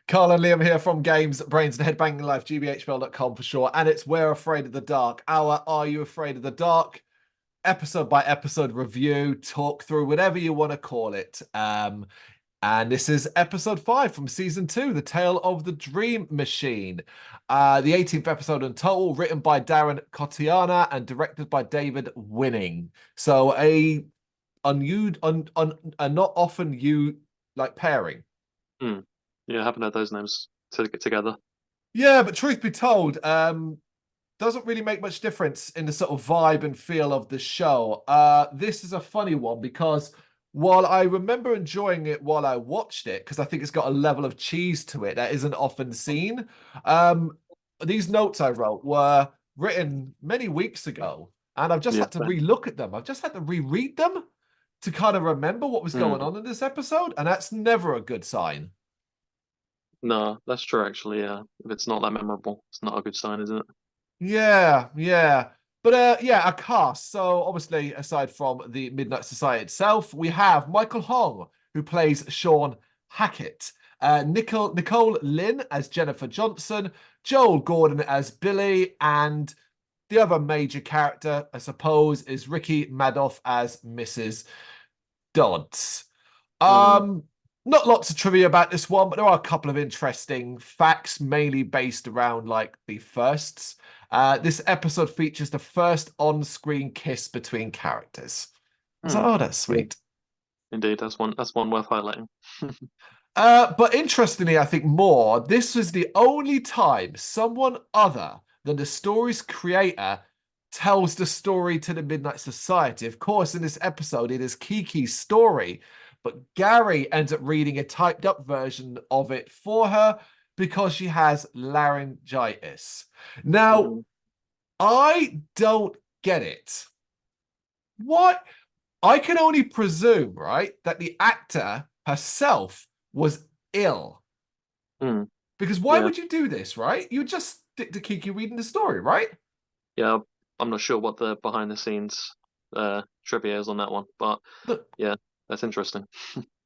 Carl and Liam here from Games, Brains and Head-Banging Life, gbhblofficial.com for sure. And it's We're Afraid of the Dark. Our Are You Afraid of the Dark? Episode by episode review, talk through, whatever you want to call it. And this is episode 5 from season 2, The Tale of the Dream Machine. The 18th episode in total, written by Darren Cotiana and directed by David Winning. So a not often like pairing. Hmm. Yeah, I haven't heard those names to get together. Yeah, but truth be told, doesn't really make much difference in the sort of vibe and feel of the show. This is a funny one because while I remember enjoying it while I watched it, because I think it's got a level of cheese to it that isn't often seen, these notes I wrote were written many weeks ago, and I've just Yeah, had to relook at them. I've just had to reread them to kind of remember what was going hmm. on in this episode, and that's never a good sign. No, that's true actually, yeah. If it's not that memorable, it's not a good sign, is it? Yeah, yeah. But yeah, a cast. So obviously, aside from the Midnight Society itself, we have Michael Hong, who plays Sean Hackett, Nicole Lynn as Jennifer Johnson, Joel Gordon as Billy, and the other major character, I suppose, is Ricky Madoff as Mrs. Dodds. Hmm. Um, Not lots of trivia about this one, but there are a couple of interesting facts, mainly based around like the firsts. This episode features the first on-screen kiss between characters. I was like, Hmm. oh, that's Yeah. sweet. Indeed, that's one worth highlighting. But interestingly, I think more, this was the only time someone other than the story's creator tells the story to the Midnight Society. Of course, in this episode, it is Kiki's story, but Gary ends up reading a typed up version of it for her because she has laryngitis. Now, Hmm. I don't get it. What? I can only presume, right, that the actor herself was ill. Hmm. Because why Yeah. would you do this, right? You would just stick to Kiki reading the story, right? Yeah, I'm not sure what the behind the scenes trivia is on that one, but Look, yeah, that's interesting.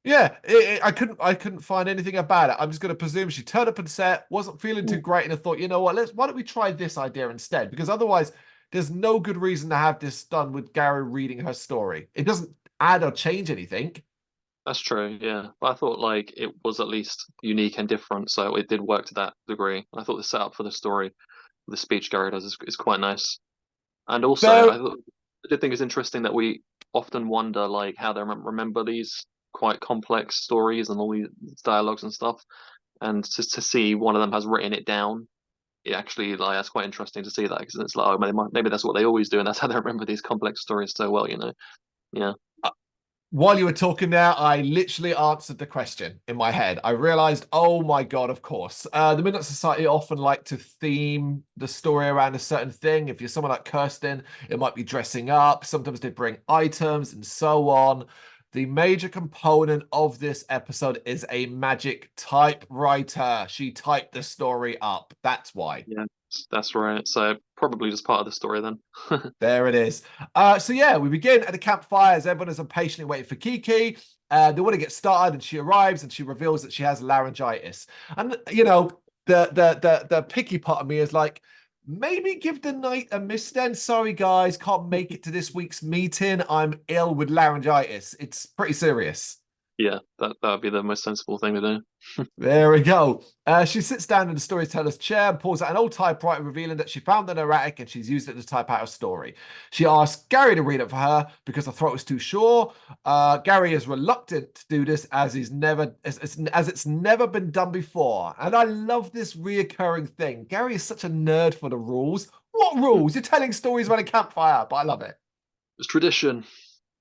yeah, I couldn't find anything about it. I'm just going to presume she turned up and set, wasn't feeling too Hmm. great, and I thought, you know what, why don't we try this idea instead? Because otherwise, there's no good reason to have this done with Gary reading her story. It doesn't add or change anything. That's true, yeah. But I thought like it was at least unique and different, so it did work to that degree. I thought the setup for the story, the speech Gary does is quite nice. And also, Though, I did think it's interesting that we often wonder like how they remember these quite complex stories and all these dialogues and stuff, and to see one of them has written it down, it actually like that's quite interesting to see that because it's like oh, maybe that's what they always do and that's how they remember these complex stories so well, you know? Yeah. while you were talking there, I literally answered the question in my head. I realized, oh my God, of course. The Midnight Society often like to theme the story around a certain thing. If you're someone like Kirsten, it might be dressing up. Sometimes they bring items and so on. The major component of this episode is a magic typewriter. She typed the story up. That's why. Yeah, that's right. So probably just part of the story then. There it is. So yeah, we begin at the campfire as everyone is impatiently waiting for Kiki. They want to get started, and she arrives and she reveals that she has laryngitis. And you know, the picky part of me is like, maybe give the night a miss then. Sorry guys, can't make it to this week's meeting. I'm ill with laryngitis. It's pretty serious. Yeah, that would be the most sensible thing to do. There we go. She sits down in the storyteller's chair and pulls out an old typewriter, revealing that she found an erratic and she's used it to type out a story. She asks Gary to read it for her because her throat is too sore. Gary is reluctant to do this as it's never been done before. And I love this reoccurring thing. Gary is such a nerd for the rules. What rules? You're telling stories around a campfire, but I love it. It's tradition.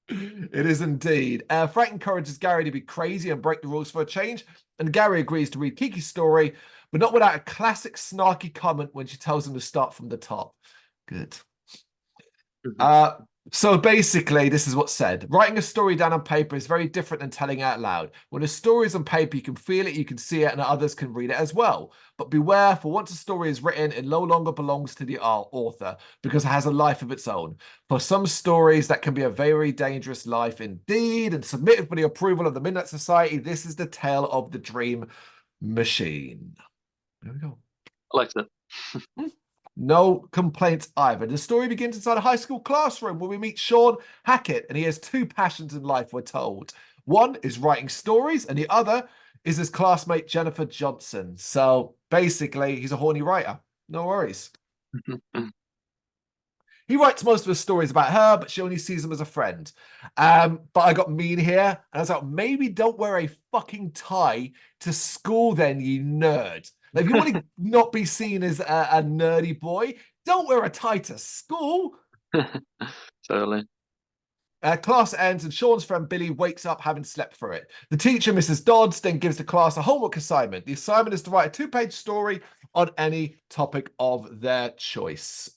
It is indeed. Frank encourages Gary to be crazy and break the rules for a change, and Gary agrees to read Kiki's story, but not without a classic snarky comment when she tells him to start from the top. Good. Mhm. Uh, so basically, this is what's said. Writing a story down on paper is very different than telling it out loud. When a story is on paper, you can feel it, you can see it, and others can read it as well. But beware, for once a story is written, it no longer belongs to the author because it has a life of its own. For some stories, that can be a very dangerous life indeed, and submitted for the approval of the Midnight Society, this is the tale of the Dream machine. There we go. I liked it. No complaints either. The story begins inside a high school classroom where we meet Sean Hackett, and he has two passions in life, we're told. One is writing stories, and the other is his classmate Jennifer Johnson. So basically, he's a horny writer. No worries. He writes most of his stories about her, but she only sees him as a friend. But I got mean here, and I was like, maybe don't wear a fucking tie to school then, you nerd. Like, if you want to not be seen as a nerdy boy, don't wear a tie to school. Totally. Class ends and Sean's friend Billy wakes up having slept through it. The teacher, Mrs. Dodds, then gives the class a homework assignment. The assignment is to write a two-page story on any topic of their choice.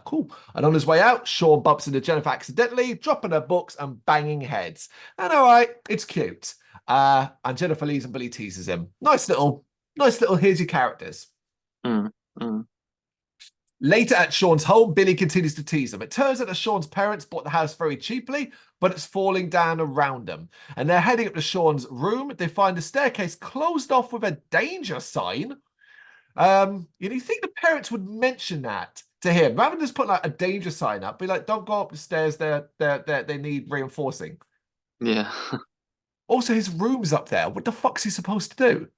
Cool. And on his way out, Sean bumps into Jennifer accidentally, dropping her books and banging heads. And all right, it's cute. And Jennifer leaves and Billy teases him. Nice little, here's your characters. Mm, mm. Later at Sean's home, Billy continues to tease him. It turns out that Sean's parents bought the house very cheaply, but it's falling down around them. And they're heading up to Sean's room. They find the staircase closed off with a danger sign. You think the parents would mention that to him, rather than just put like a danger sign up, be like, don't go up the stairs, they need reinforcing. Yeah. Also, his room's up there. What the fuck's he supposed to do?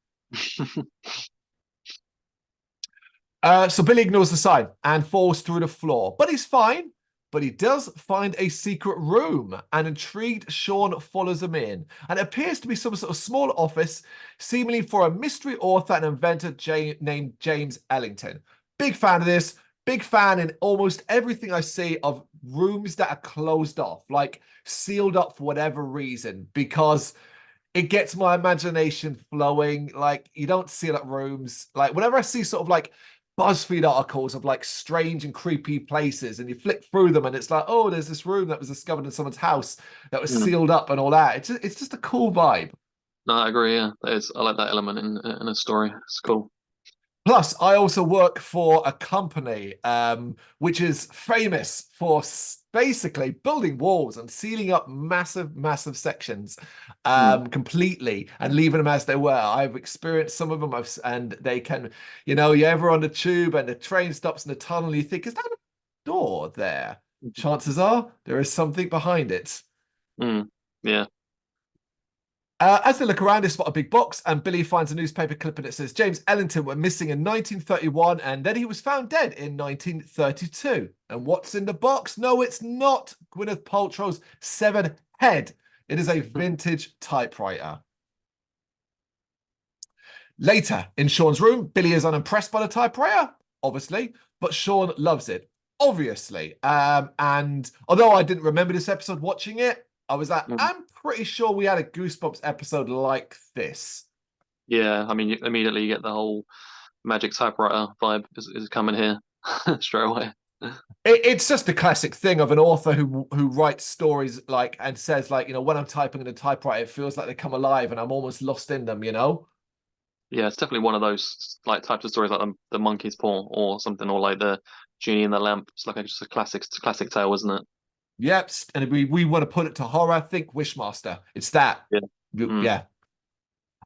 So Billy ignores the sign and falls through the floor, but he's fine. But he does find a secret room, and intrigued, Sean follows him in. And it appears to be some sort of small office, seemingly for a mystery author and inventor named James Ellington. Big fan of this. Big fan in almost everything I see of rooms that are closed off, like sealed up for whatever reason, because it gets my imagination flowing. Like, you don't seal up rooms. Like, whenever I see sort of like BuzzFeed articles of like strange and creepy places, and you flick through them and it's like, oh, there's this room that was discovered in someone's house that was sealed up and all that. It's just a cool vibe. No, I agree. Yeah, I like that element in a story. It's cool. Plus, I also work for a company which is famous for basically building walls and sealing up massive, massive sections completely and leaving them as they were. I've experienced some of them, and they can, you're ever on the tube and the train stops in the tunnel, and you think, is that a door there? Chances are there is something behind it. Yeah. As they look around, they spot a big box, and Billy finds a newspaper clipping that says James Ellington went missing in 1931, and then he was found dead in 1932. And what's in the box? No, it's not Gwyneth Paltrow's severed head. It is a vintage typewriter. Later, in Sean's room, Billy is unimpressed by the typewriter, obviously, but Sean loves it, obviously. And although I didn't remember this episode watching it, I was like, I'm pretty sure we had a Goosebumps episode like this. Yeah, I mean, you immediately get the whole magic typewriter vibe is coming here straight away. It's just a classic thing of an author who writes stories like and says like, when I'm typing in a typewriter, it feels like they come alive and I'm almost lost in them, Yeah, it's definitely one of those like types of stories like the Monkey's Paw or something, or like the Genie in the Lamp. It's like just a classic tale, isn't it? Yep. And if we want to put it to horror, think Wishmaster. It's that. Yeah.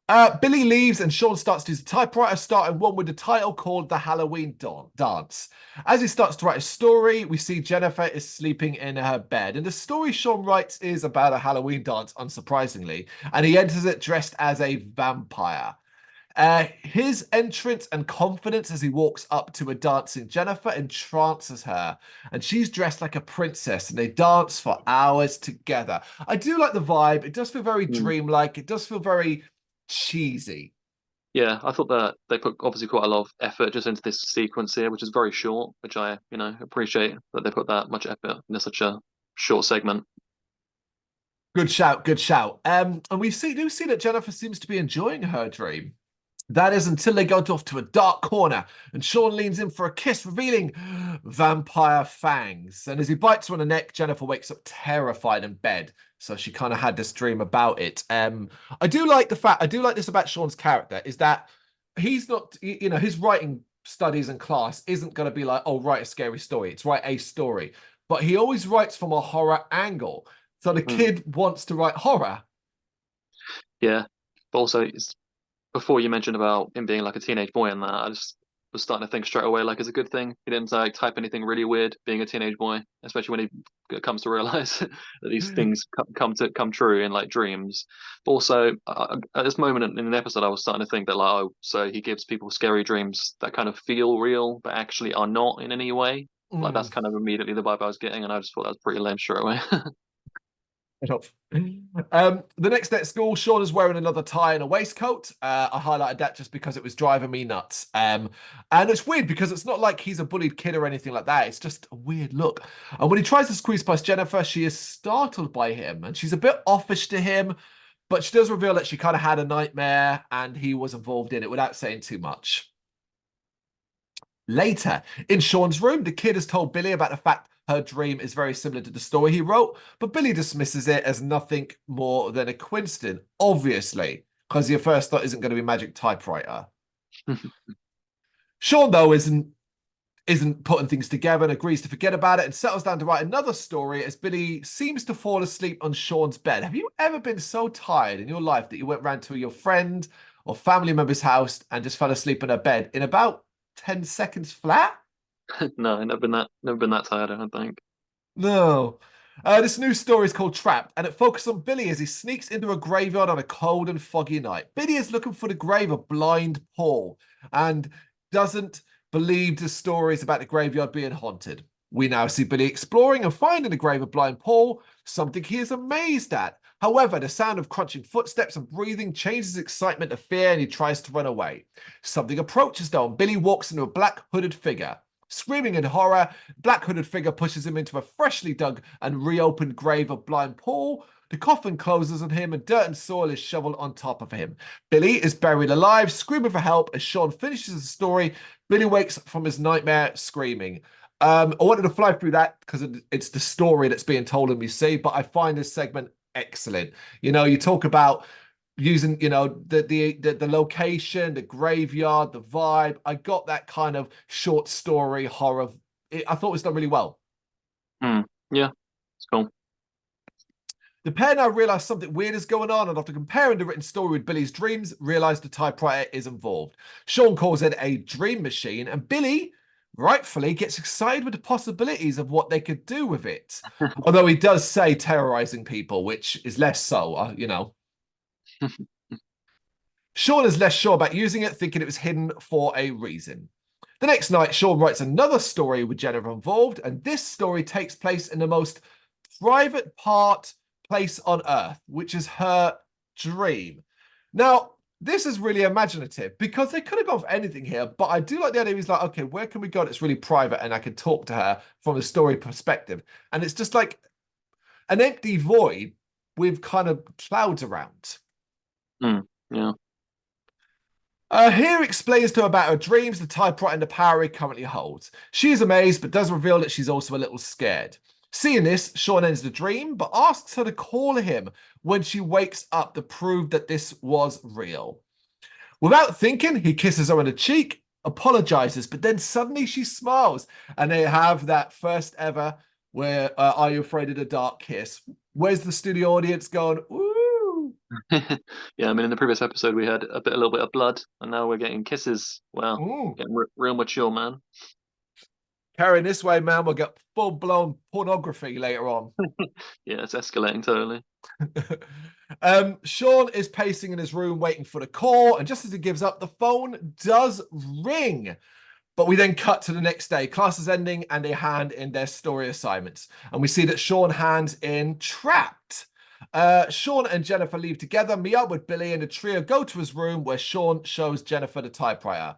Yeah. Billy leaves and Sean starts to use the typewriter, starting one with the title called The Halloween Dance. As he starts to write a story, we see Jennifer is sleeping in her bed. And the story Sean writes is about a Halloween dance, unsurprisingly. And he enters it dressed as a vampire. His entrance and confidence as he walks up to a dancing Jennifer entrances her, and she's dressed like a princess, and they dance for hours together. I do like the vibe. It does feel very dreamlike. It does feel very cheesy. Yeah, I thought that they put obviously quite a lot of effort just into this sequence here, which is very short, which I, appreciate that they put that much effort into such a short segment. Good shout, good shout. And we do see that Jennifer seems to be enjoying her dream. That is until they go off to a dark corner and Sean leans in for a kiss, revealing vampire fangs. And as he bites her on the neck, Jennifer wakes up terrified in bed. So she kind of had this dream about it. I do like this about Sean's character, is that he's not, his writing studies and class isn't going to be like, oh, write a scary story. It's write a story. But he always writes from a horror angle. So the kid wants to write horror. Yeah. But also, it's before you mentioned about him being like a teenage boy and that, I just was starting to think straight away like it's a good thing. He didn't like type anything really weird being a teenage boy, especially when he comes to realize that these things come true in like dreams. But also, at this moment in an episode, I was starting to think that like, oh, so he gives people scary dreams that kind of feel real but actually are not in any way. Like that's Mm. kind of immediately the vibe I was getting, and I just thought that was pretty lame straight away. Enough. The next day at school, Sean is wearing another tie and a waistcoat. I highlighted that just because it was driving me nuts. And it's weird because it's not like he's a bullied kid or anything like that. It's just a weird look. And when he tries to squeeze past Jennifer, she is startled by him and she's a bit offish to him, but she does reveal that she kind of had a nightmare and he was involved in it without saying too much. Later, in Sean's room, the kid has told Billy about the fact her dream is very similar to the story he wrote, but Billy dismisses it as nothing more than a coincidence, obviously, because your first thought isn't going to be magic typewriter. Sean, though, isn't putting things together and agrees to forget about it and settles down to write another story as Billy seems to fall asleep on Sean's bed. Have you ever been so tired in your life that you went round to your friend or family member's house and just fell asleep in a bed in about 10 seconds flat? No, never been that tired, I don't think. No. This new story is called Trapped, and it focuses on Billy as he sneaks into a graveyard on a cold and foggy night. Billy is looking for the grave of blind Paul and doesn't believe the stories about the graveyard being haunted. We now see Billy exploring and finding the grave of blind Paul, something he is amazed at. However, the sound of crunching footsteps and breathing changes his excitement to fear and he tries to run away. Something approaches though, and Billy walks into a black hooded figure. Screaming in horror, black hooded figure pushes him into a freshly dug and reopened grave of blind Paul. The coffin closes on him and dirt and soil is shoveled on top of him. Billy is buried alive, screaming for help as Sean finishes the story. Billy wakes from his nightmare screaming. I wanted to fly through that because it's the story that's being told and we see, but I find this segment excellent. You know, you talk about using, you know, the location, the graveyard, the vibe. I got that kind of short story horror. I thought it was done really well. Yeah, it's cool. The pair now realize something weird is going on, and after comparing the written story with Billy's dreams, realize the typewriter is involved. Sean calls it a dream machine, and Billy rightfully gets excited with the possibilities of what they could do with it. Although he does say terrorizing people, which is less so, you know. Sean is less sure about using it, thinking it was hidden for a reason. The next night, Sean writes another story with Jennifer involved, and this story takes place in the most private place on Earth, which is her dream. Now, this is really imaginative because they could have gone for anything here, but I do like the idea he's like, okay, where can we go that's really private and I can talk to her from a story perspective? And it's just like an empty void with kind of clouds around. Yeah. Here explains to her about her dreams, the typewriter, and the power he currently holds. She is amazed, but does reveal that she's also a little scared. Seeing this, Sean ends the dream, but asks her to call him when she wakes up to prove that this was real. Without thinking, he kisses her on the cheek, apologizes, but then suddenly she smiles, and they have that first ever where Are You Afraid of the Dark kiss. Where's the studio audience going, ooh? Yeah, I mean, in the previous episode we had a little bit of blood, and now we're getting kisses. Wow, Ooh. getting real mature, man. Carrying this way, man, we'll get full-blown pornography later on. Yeah, it's escalating totally. Sean is pacing in his room waiting for the call, and just as he gives up, the phone does ring. But we then cut to the next day. Class is ending, and they hand in their story assignments. And we see that Sean hands in Trapped. Sean and Jennifer leave together, meet up with Billy, and the trio go to his room where Sean shows Jennifer the typewriter.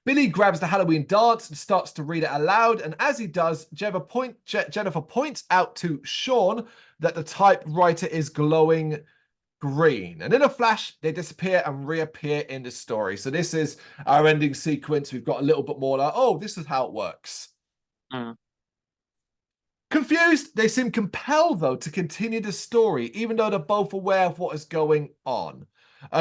Billy grabs the Halloween dance and starts to read it aloud, and as he does, Jennifer points out to Sean that the typewriter is glowing green. And in a flash, they disappear and reappear in the story. So this is our ending sequence. We've got a little bit more like, oh, this is how it works. Confused, they seem compelled, though, to continue the story, even though they're both aware of what is going on.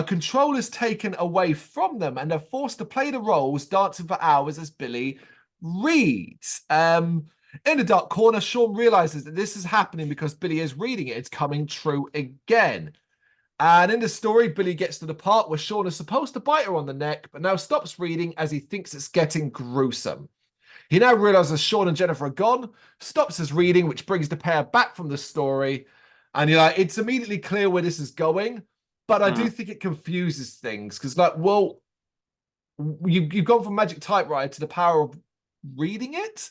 Control is taken away from them, and they're forced to play the roles, dancing for hours as Billy reads. In the dark corner, Sean realizes that this is happening because Billy is reading it. It's coming true again. And in the story, Billy gets to the part where Sean is supposed to bite her on the neck, but now stops reading as he thinks it's getting gruesome. He now realizes Sean and Jennifer are gone, stops his reading, which brings the pair back from the story. And you're like, it's immediately clear where this is going, but I do Mm. think it confuses things because, like, well, you've gone from magic typewriter to the power of reading it.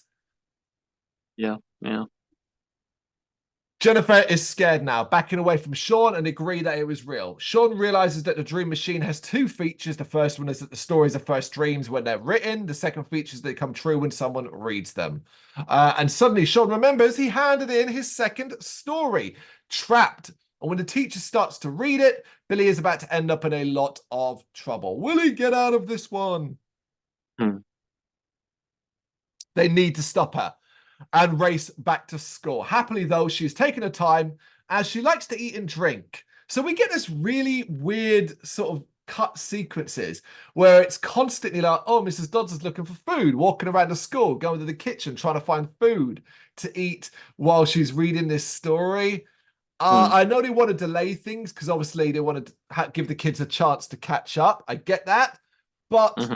Yeah, yeah. Jennifer is scared now, backing away from Sean and agree that it was real. Sean realizes that the dream machine has two features. The first one is that the stories are first dreams when they're written. The second feature is that they come true when someone reads them. And suddenly Sean remembers he handed in his second story, Trapped. And when the teacher starts to read it, Billy is about to end up in a lot of trouble. Will he get out of this one? Hmm. They need to stop her and race back to school. Happily, though, she's taken her time as she likes to eat and drink. So we get this really weird sort of cut sequences where it's constantly like, oh, Mrs. Dodds is looking for food, walking around the school, going to the kitchen, trying to find food to eat while she's reading this story. Hmm. I know they want to delay things because obviously they want to give the kids a chance to catch up. I get that. But Hmm.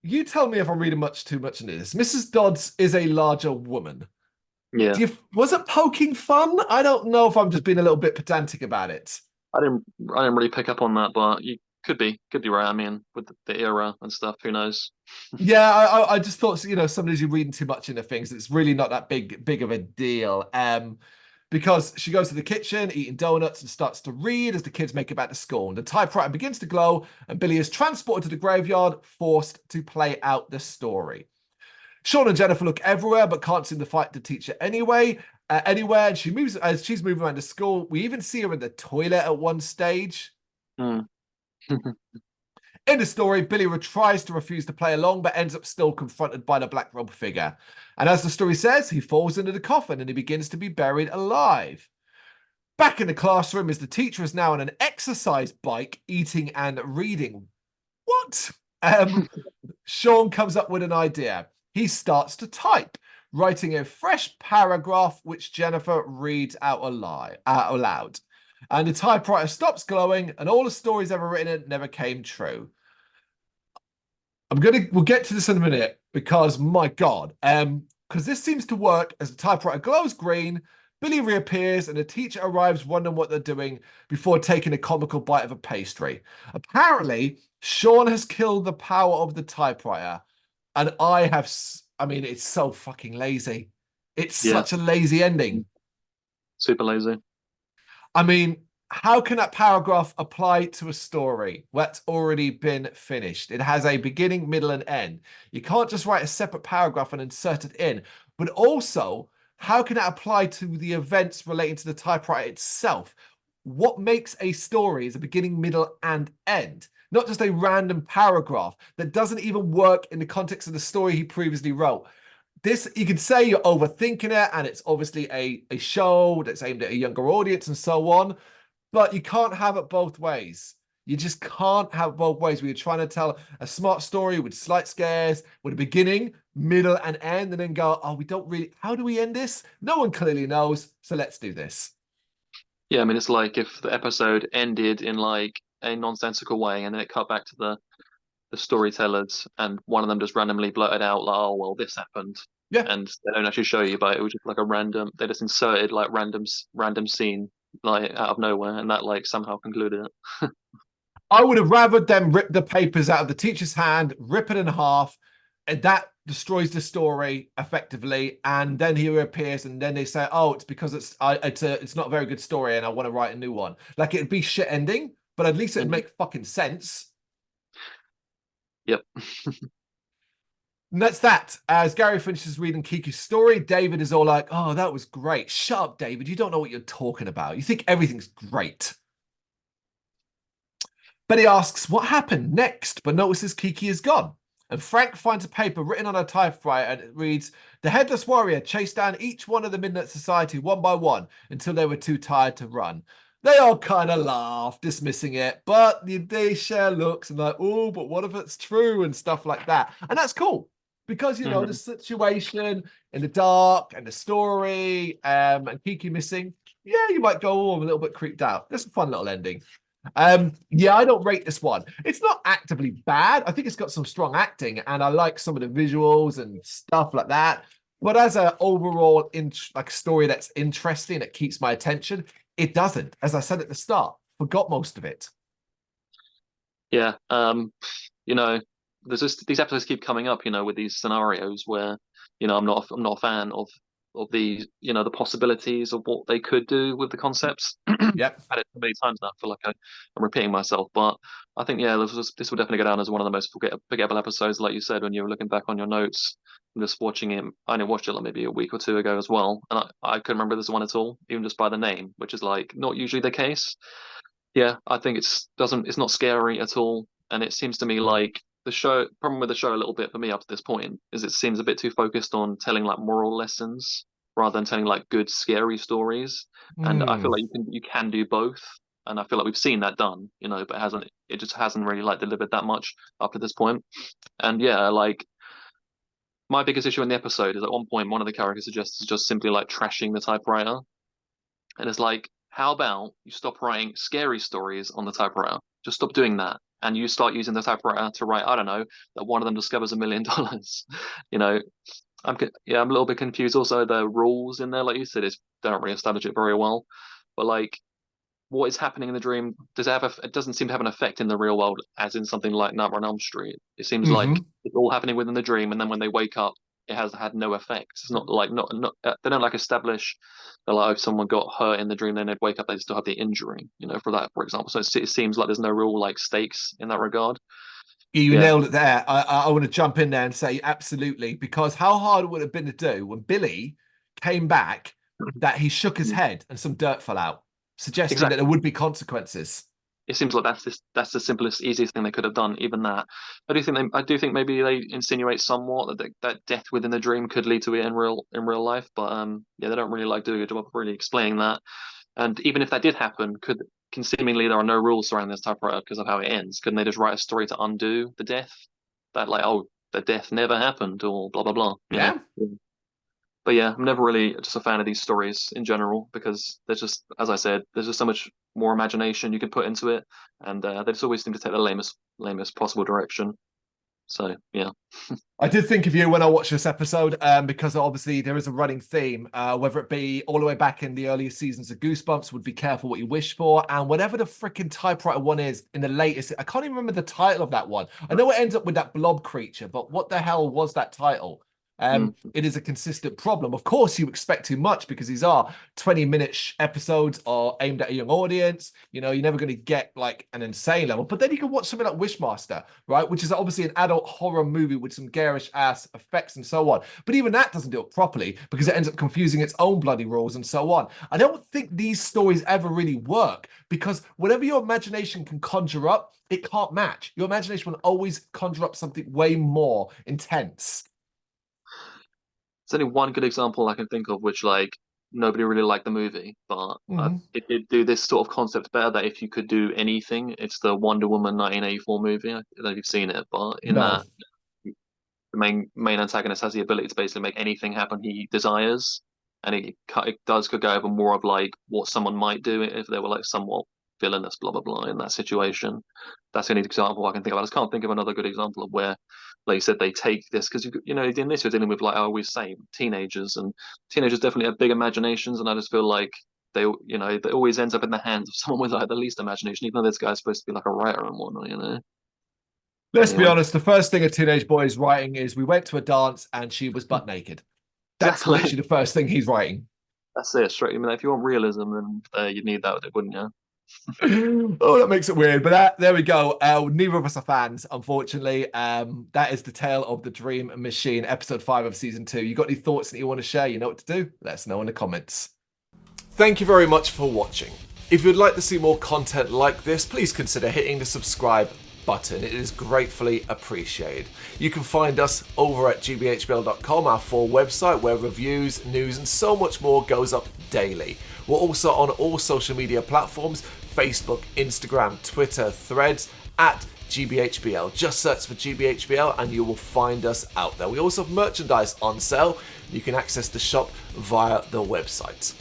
you tell me if I'm reading too much into this. Mrs. Dodds is a larger woman. Yeah. Was it poking fun? I don't know if I'm just being a little bit pedantic about it. I didn't really pick up on that, but you could be right. I mean, with the era and stuff, who knows? Yeah, I just thought, sometimes you're reading too much into things. It's really not that big of a deal. Because she goes to the kitchen, eating donuts, and starts to read as the kids make it back to school. And the typewriter begins to glow, and Billy is transported to the graveyard, forced to play out the story. Sean and Jennifer look everywhere, but can't seem to fight the teacher anywhere. And she moves as she's moving around the school. We even see her in the toilet at one stage. Hmm. In the story, Billy tries to refuse to play along, but ends up still confronted by the black robe figure. And as the story says, he falls into the coffin and he begins to be buried alive. Back in the classroom, as the teacher is now on an exercise bike, eating and reading. What? Sean comes up with an idea. He starts to type, writing a fresh paragraph which Jennifer reads out aloud. And the typewriter stops glowing, and all the stories ever written in it never came true. We'll get to this in a minute because my God, because this seems to work as the typewriter glows green. Billy reappears and the teacher arrives wondering what they're doing before taking a comical bite of a pastry. Apparently, Sean has killed the power of the typewriter. And I mean, it's so fucking lazy. It's Yeah, such a lazy ending. super lazy. I mean, how can that paragraph apply to a story that's already been finished? It has a beginning, middle, and end. You can't just write a separate paragraph and insert it in. But also, how can that apply to the events relating to the typewriter itself? What makes a story is a beginning, middle, and end, not just a random paragraph that doesn't even work in the context of the story he previously wrote. This, you could say you're overthinking it, and it's obviously a show that's aimed at a younger audience and so on, but you can't have it both ways. You just can't have it both ways where you're trying to tell a smart story with slight scares, with a beginning, middle, and end, and then go, oh, we don't really, how do we end this? No one clearly knows, so let's do this. Yeah, I mean, it's like if the episode ended in like a nonsensical way, and then it cut back to the storytellers, and one of them just randomly blurted out, like, "Oh, well, this happened," Yeah. and they don't actually show you, but it was just like a random. They just inserted like random scene like out of nowhere, and that like somehow concluded it. I would have rather them rip the papers out of the teacher's hand, rip it in half, and that destroys the story effectively. And then he reappears, and then they say, "Oh, it's because it's not a very good story, and I want to write a new one." Like it'd be shit ending, but at least it'd Mhm. make fucking sense. Yep. And that's that. As Gary finishes reading Kiki's story, David is all like, "Oh, that was great. Shut up, David. You don't know what you're talking about. You think everything's great." Betty asks what happened next, but notices Kiki is gone. And Frank finds a paper written on a typewriter and it reads, "The Headless Warrior chased down each one of the Midnight Society one by one until they were too tired to run." They all kind of laugh, dismissing it, but they share looks and like, oh, but what if it's true and stuff like that. And that's cool because, the Hmm. situation in the dark and the story and Kiki missing, yeah, you might go, oh, I'm a little bit creeped out. That's a fun little ending. Yeah, I don't rate this one. It's not actively bad. I think it's got some strong acting, and I like some of the visuals and stuff like that. But as an overall like story that's interesting, that keeps my attention, it doesn't. As I said at the start, forgot most of it. Yeah. You know, there's just these episodes keep coming up, you know, with these scenarios where, you know, I'm not a fan of the, you know, the possibilities of what they could do with the concepts. Yep. Had it so many times now. I feel like I'm repeating myself, but I think yeah, this will definitely go down as one of the most forgettable episodes, like you said, when you were looking back on your notes and just watching it. I only watched it like maybe a week or two ago as well, and I couldn't remember this one at all, even just by the name, which is like not usually the case. Yeah, I think it's not scary at all, and it seems to me like the show problem with the show a little bit for me up to this point is it seems a bit too focused on telling like moral lessons rather than telling like good scary stories. And I feel Hmm. like you can do both, and I feel like we've seen that done, you know, but it just hasn't really like delivered that much up to this point. And yeah, like my biggest issue in the episode is at one point one of the characters suggests just simply like trashing the typewriter. And it's like, how about you stop writing scary stories on the typewriter? Just stop doing that. And you start using the typewriter to write, I don't know, that one of them discovers $1 million. You know, yeah, I'm a little bit confused. Also, the rules in there, like you said, is they don't really establish it very well. But like, what is happening in the dream it doesn't seem to have an effect in the real world, as in something like Nightmare on Elm Street. It seems like Mm-hmm. it's all happening within the dream, and then when they wake up, it has had no effect. It's not like not they don't like establish that like if someone got hurt in the dream, then they'd wake up, they still have the injury, you know, for that, for example. So it seems like there's no real like stakes in that regard. You Yeah. nailed it there. I want to jump in there and say absolutely, because how hard would it have been to do when Billy came back that he shook his head and some dirt fell out, suggesting that there Exactly. would be consequences? It seems like that's the simplest, easiest thing they could have done. Even that, I do think maybe they insinuate somewhat that that death within the dream could lead to it in real life. But yeah, they don't really like doing a job of really explaining that. And even if that did happen, can seemingly there are no rules surrounding this typewriter because of how it ends. Couldn't they just write a story to undo the death? That like, oh, the death never happened, or blah blah blah. You know. Yeah. But yeah, I'm never really just a fan of these stories in general because there's just, as I said, there's just so much more imagination you can put into it, and they just always seem to take the lamest possible direction. So yeah. I did think of you when I watched this episode, because obviously there is a running theme, whether it be all the way back in the earlier seasons of Goosebumps, would be careful what you wish for, and whatever the freaking typewriter one is in the latest, I can't even remember the title of that one. I know it ends up with that blob creature, but what the hell was that title? Mm. It is a consistent problem. Of course, you expect too much because these are 20-minute episodes are aimed at a young audience. You know, you're never going to get like an insane level. But then you can watch something like Wishmaster, right? Which is obviously an adult horror movie with some garish ass effects and so on. But even that doesn't do it properly because it ends up confusing its own bloody rules and so on. I don't think these stories ever really work because whatever your imagination can conjure up, it can't match. Your imagination will always conjure up something way more intense. There's only one good example I can think of, which like nobody really liked the movie, but Mhm. it did do this sort of concept better. That if you could do anything, it's the Wonder Woman 1984 movie. I don't know if you've seen it, but in No. that the main antagonist has the ability to basically make anything happen he desires, and could go over more of like what someone might do if they were like somewhat villainous, blah blah blah, in that situation. That's the only example I can think of. I just can't think of another good example of where, like you said, they take this because you know in this you're dealing with like I always say teenagers, and teenagers definitely have big imaginations, and I just feel like they always ends up in the hands of someone with like the least imagination, even though this guy's supposed to be like a writer and whatnot, you know. Let's be Anyway, honest, the first thing a teenage boy is writing is we went to a dance and she was butt naked. That's exactly. literally the first thing he's writing. That's it. Straight. I mean, if you want realism, then you'd need that, wouldn't you? Oh, that makes it weird. But there we go. Neither of us are fans, unfortunately. That is the tale of the Dream Machine, episode 5 of season 2. You got any thoughts that you want to share? You know what to do? Let us know in the comments. Thank you very much for watching. If you'd like to see more content like this, please consider hitting the subscribe button. It is gratefully appreciated. You can find us over at gbhbl.com, our full website where reviews, news and so much more goes up daily. We're also on all social media platforms: Facebook, Instagram, Twitter, Threads, at GBHBL. Just search for GBHBL and you will find us out there. We also have merchandise on sale. You can access the shop via the website.